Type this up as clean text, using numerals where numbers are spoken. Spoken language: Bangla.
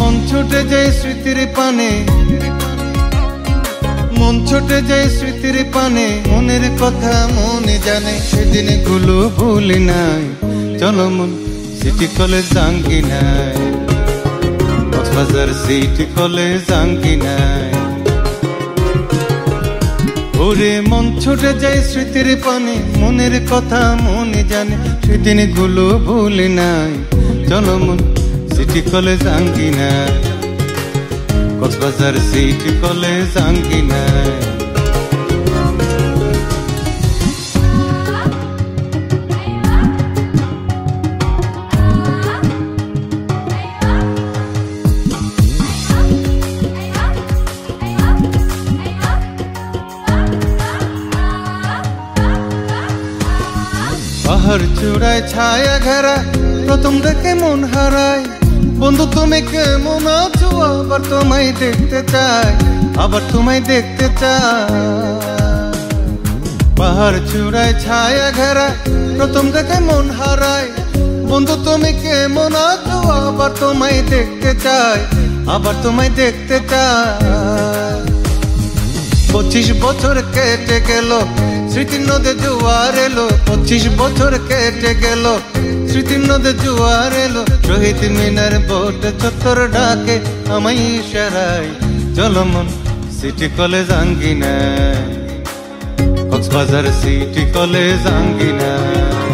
মন ছুটে যায় স্মৃতির পানে, মন ছুটে যায় স্মৃতির পানে, মনের কথা মনে জানে, সেদিন গুলো ভুলি নাই। চলো মন সিটি কলেজ জাঙ্গি নাই, কক্সবাজার সিটি কলেজ জাঙ্গি নাই। ওরে মন ছুটে যায় স্মৃতির পানে, মনের কথা মনে জানে, সেদিন গুলো ভুলি নাই। চলো মন সিটি কলেজ জাঙ্গি নাই, কক্সবাজার সিটি কলেজ জাঙ্গি নাই। পাহাড় চূড়ায় ছায়া ঘেরা, প্রথম দেখে মন হারায়। বন্ধু তুমি কেমন আছো, আবার তোমায় দেখতে চাই, আবার তোমায় দেখতে চাই। পাহাড় চূড়ায় ছায়া ঘেরা, প্রথম দেখে মন হারায়। বন্ধু তুমি কেমন আছো, আবার তোমায় দেখতে চাই, আবার তোমায় দেখতে চাই। 25 বছর কেটে গেল, স্মৃতির নদে জোয়ার এলো। 25 বছর কেটে গেল, স্মৃতির নদে জোয়ার এলো। শহীদ মিনার বোট চত্বর ডাকে আমায় ইশারায়। চলো মন সিটি কলেজ জাঙ্গি নাই, কক্সবাজার সিটি কলেজ জাঙ্গি নাই।